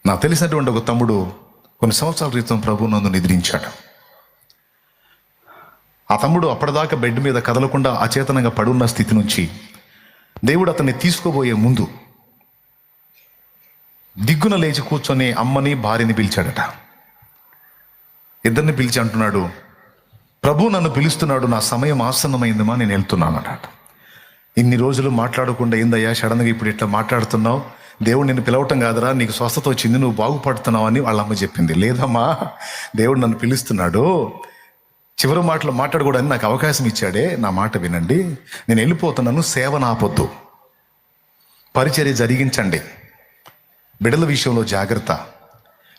నాకు తెలిసినటువంటి ఒక తమ్ముడు కొన్ని సంవత్సరాల క్రితం ప్రభు నందు నిద్రించాడు. ఆ తమ్ముడు అప్పటిదాకా బెడ్ మీద కదలకుండా అచేతనంగా పడున్న స్థితి నుంచి దేవుడు అతన్ని తీసుకోబోయే ముందు దిగ్గున లేచి కూర్చొని అమ్మని భార్యని పిలిచాడట. ఇద్దరిని పిలిచి అంటున్నాడు, ప్రభు నన్ను పిలుస్తున్నాడు, నా సమయం ఆసన్నమైందమ్మా, నేను వెళ్తున్నానట. ఇన్ని రోజులు మాట్లాడకుండా ఏందయ్యా సడన్గా ఇప్పుడు ఇట్లా మాట్లాడుతున్నావు, దేవుడు నిన్ను పిలవటం కాదురా, నీకు స్వస్థత వచ్చింది, నువ్వు బాగుపడుతున్నావు అని వాళ్ళ అమ్మ చెప్పింది. లేదమ్మా, దేవుడు నన్ను పిలుస్తున్నాడు, చివరి మాటలు మాట్లాడుకోవడానికి నాకు అవకాశం ఇచ్చాడే, నా మాట వినండి, నేను వెళ్ళిపోతున్నాను, సేవను ఆపొద్దు, పరిచర్య జరిగించండి, బిడ్డల విషయంలో జాగ్రత్త,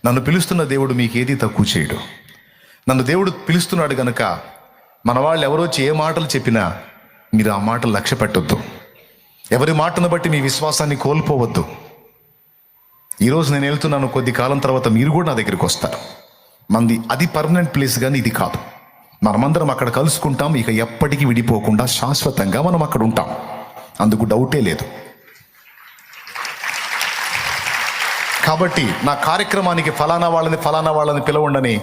నన్ను పిలుస్తున్న దేవుడు మీకు ఏది తక్కువ చేయడు, నన్ను దేవుడు పిలుస్తున్నాడు గనుక మన వాళ్ళు ఎవరో ఏ మాటలు చెప్పినా మీరు ఆ మాటలు లక్ష్య పెట్టొద్దు, ఎవరి మాటను బట్టి మీ విశ్వాసాన్ని కోల్పోవద్దు. ఈరోజు నేను వెళ్తున్నాను, కొద్ది కాలం తర్వాత మీరు కూడా నా దగ్గరికి వస్తారు. మంది అది పర్మనెంట్ ప్లేస్ కానీ ఇది కాదు. మనమందరం అక్కడ కలుసుకుంటాం, ఇక ఎప్పటికీ విడిపోకుండా శాశ్వతంగా మనం అక్కడ ఉంటాం, అందుకు డౌటే లేదు. కాబట్టి నా కార్యక్రమానికి ఫలానా వాళ్ళని పిలవండని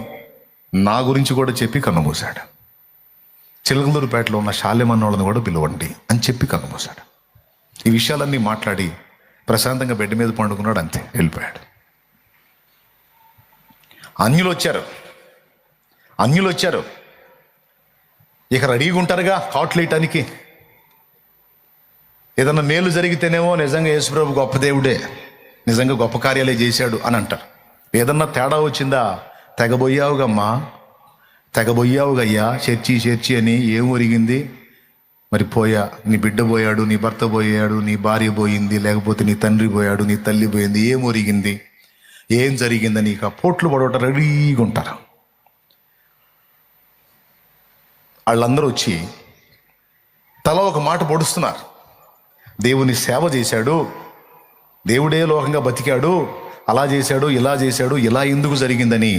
నా గురించి కూడా చెప్పి కన్నుమూశాడు. చిలకలూరుపేటలో ఉన్న శాల్యమన్న వాళ్ళని కూడా పిలవండి అని చెప్పి కన్నుమూశాడు. ఈ విషయాలన్నీ మాట్లాడి ప్రశాంతంగా బెడ్ మీద పండుకున్నాడు, అంతే, వెళ్ళిపోయాడు. అన్యులు వచ్చారు, ఇక రెడీగా ఉంటారుగా కాట్లేయటానికి. ఏదన్నా మేలు జరిగితేనేమో నిజంగా యేసుప్రభు గొప్ప దేవుడే, నిజంగా గొప్ప కార్యాలే చేశాడు అని అంటారు. ఏదన్నా తేడా వచ్చిందా, తెగబోయావుగయ్యా చర్చి అని, ఏం ఒరిగింది మరి, పోయా, నీ బిడ్డ పోయాడు, నీ భర్త పోయాడు, నీ భార్య పోయింది, లేకపోతే నీ తండ్రి పోయాడు, నీ తల్లి పోయింది, ఏం ఒరిగింది, ఏం జరిగిందని ఇక పోట్లు పడవట రెడీగా ఉంటారు. వాళ్ళందరూ వచ్చి తల ఒక మాట పొడుస్తున్నారు. దేవుని సేవ చేశాడు, దేవుడే లోకంగా బతికాడు, అలా చేశాడు, ఇలా చేశాడు, ఇలా ఎందుకు జరిగిందని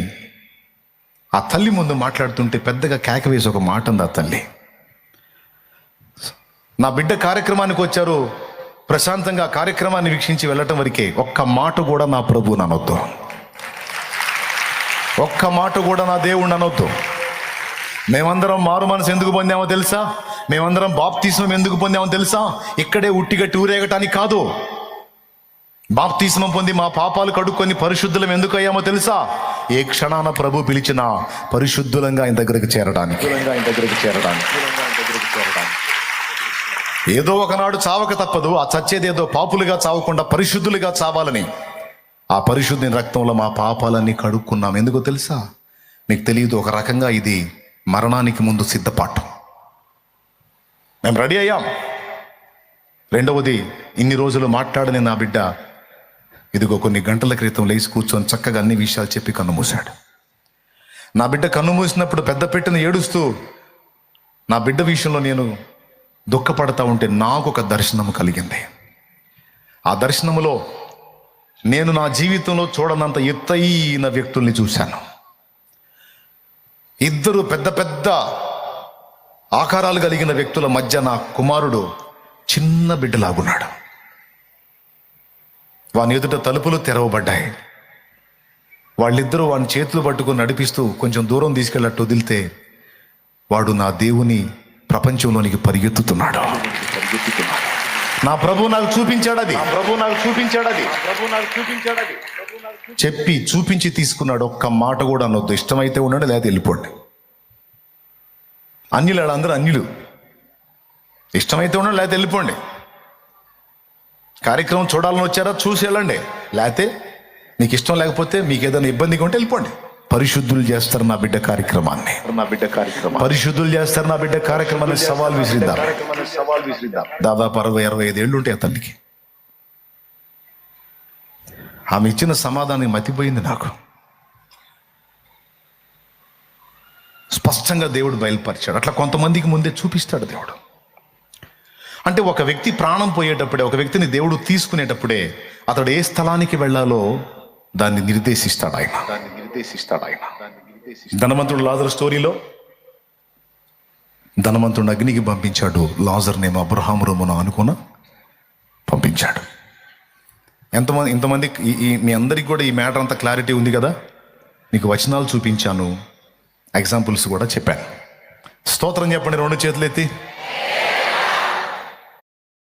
ఆ తల్లి ముందు మాట్లాడుతుంటే పెద్దగా కేక వేసి ఒక మాట ఉంది ఆ తల్లి, నా బిడ్డ కార్యక్రమానికి వచ్చారు, ప్రశాంతంగా కార్యక్రమాన్ని వీక్షించి వెళ్ళటం వరకే, ఒక్క మాట కూడా నా ప్రభు అనొద్దు, ఒక్క మాట కూడా నా దేవుడు అనొద్దు. మేమందరం మారు మనసు ఎందుకు పొందామో తెలుసా, మేమందరం బాప్తిస్మం ఎందుకు పొందామో తెలుసా, ఇక్కడే ఉట్టిగట్టి ఊరేగటానికి కాదు. బాప్తిస్మం పొంది మా పాపాలు కడుక్కొని పరిశుద్ధులం ఎందుకు అయ్యామో తెలుసా, ఏ క్షణాన ప్రభు పిలిచినా పరిశుద్ధులంగా ఆయన దగ్గరికి చేరడానికి. ఏదో ఒకనాడు చావక తప్పదు, ఆ చచ్చేదేదో పాపులుగా చావకుండా పరిశుద్ధులుగా చావాలని ఆ పరిశుద్ధుని రక్తంలో మా పాపాలన్నీ కడుక్కున్నాం. ఎందుకో తెలుసా, మీకు తెలియదు, ఒక రకంగా ఇది మరణానికి ముందు సిద్ధపాటు. మేము రెడీ అయ్యాం. రెండవది, ఇన్ని రోజులు మాట్లాడని నా బిడ్డ ఇదిగో కొన్ని గంటల క్రితం లేచి కూర్చొని చక్కగా అన్ని విషయాలు చెప్పి కన్నుమూశాడు. నా బిడ్డ కన్నుమూసినప్పుడు పెద్ద పెట్టిన ఏడుస్తూ నా బిడ్డ విషయంలో నేను దుఃఖపడతా ఉంటే నాకు ఒక దర్శనం కలిగింది. ఆ దర్శనములో నేను నా జీవితంలో చూడనంత ఎత్తైన వ్యక్తుల్ని చూశాను. ఇద్దరు పెద్ద పెద్ద ఆకారాలు కలిగిన వ్యక్తుల మధ్య నా కుమారుడు చిన్న బిడ్డలాగున్నాడు. వాని ఎదుట తలుపులు తెరవబడ్డాయి. వాళ్ళిద్దరూ వాని చేతులు పట్టుకుని నడిపిస్తూ కొంచెం దూరం తీసుకెళ్ళట్టు వదిలితే వాడు నా దేవుని ప్రపంచంలోనికి పరిగెత్తుతున్నాడు. నా ప్రభు నాకు చూపించాడు అది, చెప్పి చూపించి తీసుకున్నాడు. ఒక్క మాట కూడా అనొద్దు, ఇష్టమైతే ఉన్నాడు, లేకపోతే వెళ్ళిపోండి. అన్యులు, వాళ్ళందరూ అన్యులు, ఇష్టమైతే ఉన్నాడు, లేకపోతే వెళ్ళిపోండి. కార్యక్రమం చూడాలని వచ్చారా, చూసి వెళ్ళండి, లేకపోతే మీకు ఇష్టం లేకపోతే, మీకు ఏదైనా ఇబ్బందిగా ఉంటే వెళ్ళిపోండి. పరిశుద్ధులు చేస్తారు నా బిడ్డ కార్యక్రమాన్ని, పరిశుద్ధులు చేస్తారు నా బిడ్డ కార్యక్రమాన్ని సవాల్ విసిరిద్దాం. దాదాపు 60-65 ఏళ్ళు ఉంటాయి అతనికి. ఆమె ఇచ్చిన సమాధానం మతిపోయింది నాకు. స్పష్టంగా దేవుడు బయలుపరిచాడు. అట్లా కొంతమందికి ముందే చూపిస్తాడు దేవుడు. అంటే ఒక వ్యక్తి ప్రాణం పోయేటప్పుడే, ఒక వ్యక్తిని దేవుడు తీసుకునేటప్పుడే అతడు ఏ స్థలానికి వెళ్ళాలో దాన్ని నిర్దేశిస్తాడు ఆయన. ధనవంతుడు లాజరు స్టోరీలో ధనవంతుడు అగ్నికి పంపించాడు, లాజర్నేమో అబ్రహాము రొమ్మున అనుకున్న పంపించాడు. ఇంతమంది మీ అందరికి కూడా ఈ మ్యాటర్ అంతా క్లారిటీ ఉంది కదా. నీకు వచనాలు చూపించాను, ఎగ్జాంపుల్స్ కూడా చెప్పాను. స్తోత్రం చెప్పండి, రెండు చేతులు ఎత్తి.